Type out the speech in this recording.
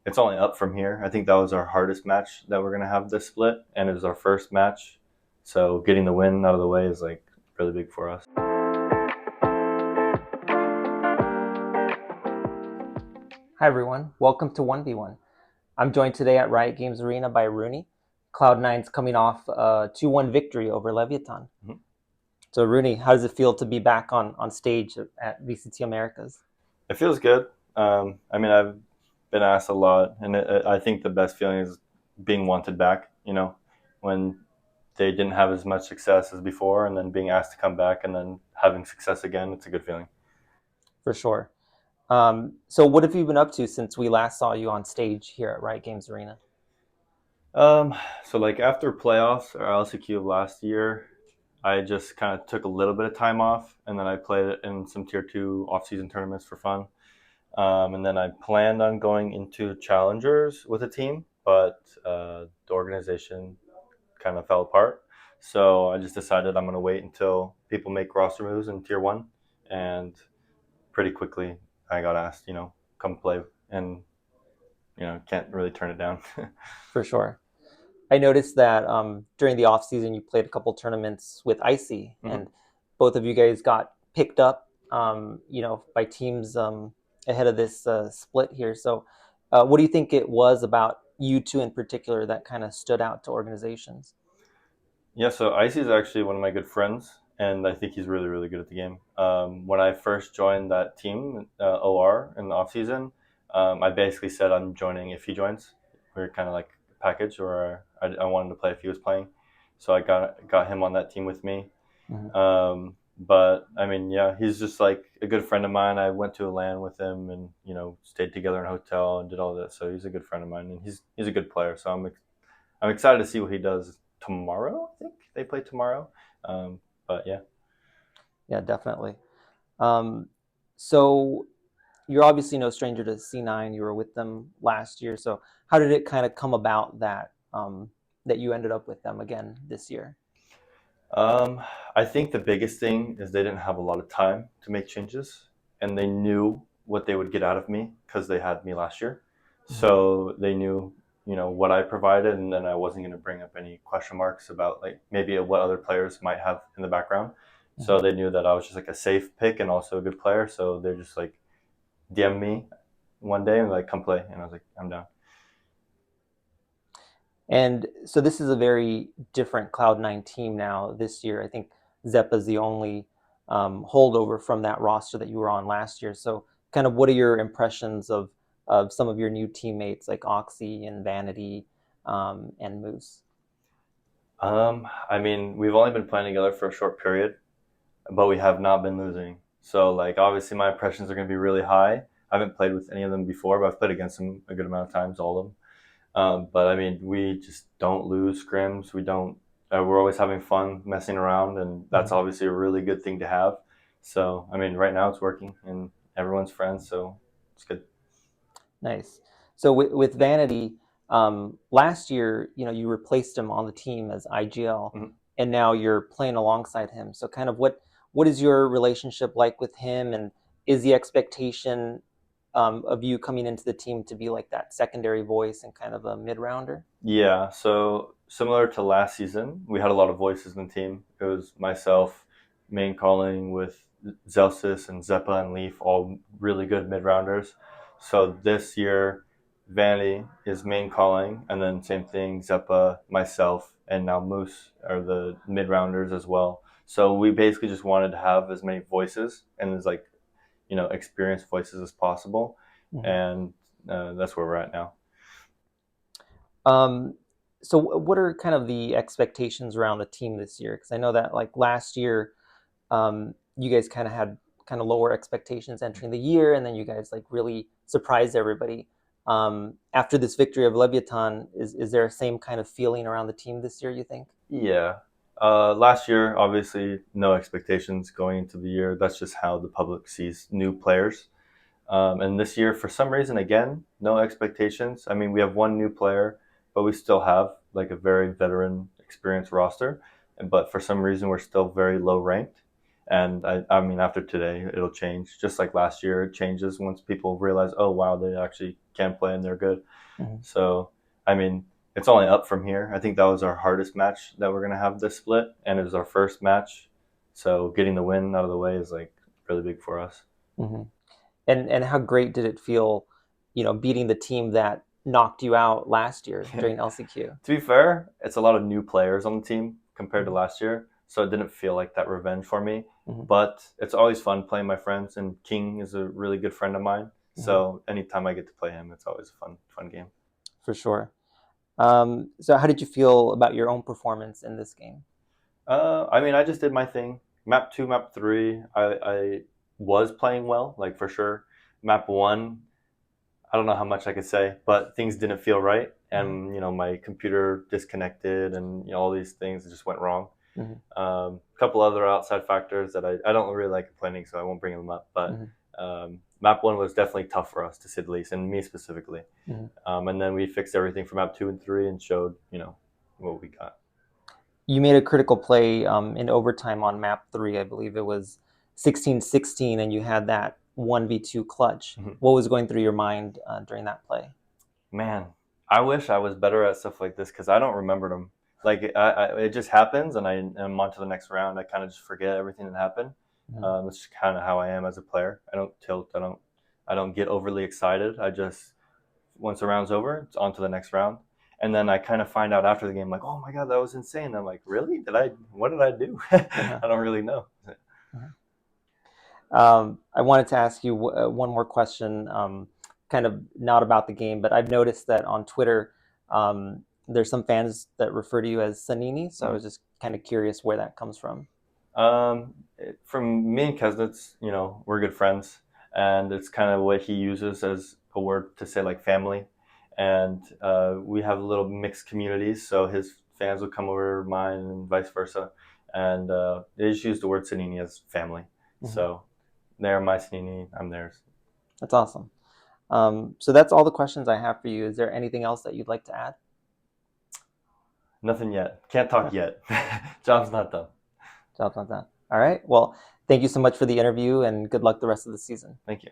it's only up from here. I think that was our hardest match that we're gonna have this split, and it was our first match. So getting the win out of the way is like really big for us. Hi everyone, welcome to 1v1. I'm joined today at Riot Games Arena by Runi. Cloud9's coming off a 2-1 victory over Leviatán. Mhm. So Runi, how does it feel to be back on stage at VCT Americas? It feels good. I mean, I've been asked a lot, and I think the best feeling is being wanted back. You know, when they didn't have as much success as before, and then being asked to come back and then having success again, it's a good feeling. For sure. So what have you been up to since we last saw you on stage here at Riot Games Arena? Um, so like after playoffs or LCQ of last year, I just kind of took a little bit of time off, and then I played it in some tier two off-season tournaments for fun. And then I planned on going into challengers with a team, but the organization kind of fell apart. So I just decided I'm going to wait until people make roster moves in tier one, and pretty quickly I got asked, come play, and can't really turn it down. For sure. I noticed that during the off season you played a couple tournaments with Icy, Mhm. and both of you guys got picked up, by teams ahead of this split here. So, what do you think it was about you two in particular that kind of stood out to organizations? Yeah, so Icy is actually one of my good friends, and I think he's really, really good at the game. When I first joined that team, OR, in the off season, I basically said I'm joining if he joins. We're kind of like a package, or I wanted to play if he was playing, so I got him on that team with me. Mhm. But I mean, yeah, he's just like a good friend of mine. I went to a LAN with him, and stayed together in a hotel and did all that. So he's a good friend of mine, and he's a good player. So I'm excited to see what he does tomorrow. I think they play tomorrow. But yeah. Yeah, definitely. Um, so you're obviously no stranger to C9. You were with them last year. So how did it kind of come about that that you ended up with them again this year? Um, I think the biggest thing is they didn't have a lot of time to make changes, and they knew what they would get out of me because they had me last year. Mhm. So they knew, what I provided, and then I wasn't going to bring up any question marks about like maybe what other players might have in the background. So Mhm. they knew that I was just like a safe pick and also a good player. So they're just like DM me one day and like come play, and I was like, I'm down. And so this is a very different Cloud9 team now this year. I think Zeppa's the only holdover from that roster that you were on last year. So kind of what are your impressions of some of your new teammates like Oxy and Vanity and Moose? I mean, we've only been playing together for a short period, but we have not been losing. So like obviously my impressions are going to be really high. I haven't played with any of them before, but I've played against them a good amount of times, all of them. But I mean, we just don't lose scrims. We don't. We're always having fun messing around, and that's Mhm. obviously a really good thing to have. So I mean, right now it's working, and everyone's friends, so it's good. Nice. So with Vanity, last year, you replaced him on the team as IGL, Mhm. and now you're playing alongside him. So kind of what is your relationship like with him, and is the expectation of you coming into the team to be like that secondary voice and kind of a mid rounder? Yeah, so similar to last season, we had a lot of voices in the team. It was myself, main calling with Zelsis and Zeppa and Leaf, all really good mid rounders. So this year, Vanity is main calling, and then same thing, Zeppa, myself, and now Moose are the mid rounders as well. So we basically just wanted to have as many voices and as like experienced voices as possible, Mhm. and that's where we're at now. Um, so what are kind of the expectations around the team this year? Because I know that like last year, you guys kind of had kind of lower expectations entering the year, and then you guys like really surprised everybody. After this victory of Leviathan, is there a same kind of feeling around the team this year, you think? Yeah. Last year, obviously, no expectations going into the year. That's just how the public sees new players. And this year, for some reason, again, no expectations. I mean, we have one new player, but we still have like a very veteran, experienced roster. But for some reason, we're still very low ranked. And I mean, after today, it'll change. Just like last year, it changes once people realize, oh wow, they actually can play and they're good. Mhm. So I mean, it's only up from here. I think that was our hardest match that we're gonna have this split, and it was our first match. So getting the win out of the way is like really big for us. Mhm. And how great did it feel, beating the team that knocked you out last year during LCQ? To be fair, it's a lot of new players on the team compared to Mhm. last year, so it didn't feel like that revenge for me. Mhm. But it's always fun playing my friends, and King is a really good friend of mine. Mhm. So anytime I get to play him, it's always a fun game. For sure. So how did you feel about your own performance in this game? I mean, I just did my thing. Map two, map three, I was playing well, like for sure. Map one, I don't know how much I could say, but things didn't feel right, Mhm. and my computer disconnected, and all these things just went wrong. Mhm. A couple other outside factors that I don't really like complaining, so I won't bring them up. But Mhm. map one was definitely tough for us, to say the least, and me specifically. Mhm. And then we fixed everything for map two and three and showed what we got. You made a critical play in overtime on map 3. I believe it was 16-16, and you had that 1v2 clutch. Mhm. What was going through your mind during that play? Man, I wish I was better at stuff like this because I don't remember them. Like it just happens, and I'm on to the next round. I kind of just forget everything that happened. Mhm. That's kind of how I am as a player. I don't tilt. I don't get overly excited. I just once the round's over, it's on to the next round. And then I kind of find out after the game, like, oh my god, that was insane. I'm like, really? What did I do? I Uh-huh. don't really know. Uh-huh. I wanted to ask you one more question, kind of not about the game, but I've noticed that on Twitter, there's some fans that refer to you as Sanini. So I was just kind of curious where that comes from. From me and Kesnitz, we're good friends, and it's kind of what he uses as a word to say like family. And we have little mixed communities, so his fans will come over mine and vice versa. And they just use the word Sanini as family. Mhm. So they're my Sanini, I'm theirs. That's awesome. So that's all the questions I have for you. Is there anything else that you'd like to add? Nothing yet. Can't talk yet. Job's not done. Jobs not done. All right. Well, thank you so much for the interview, and good luck the rest of the season. Thank you.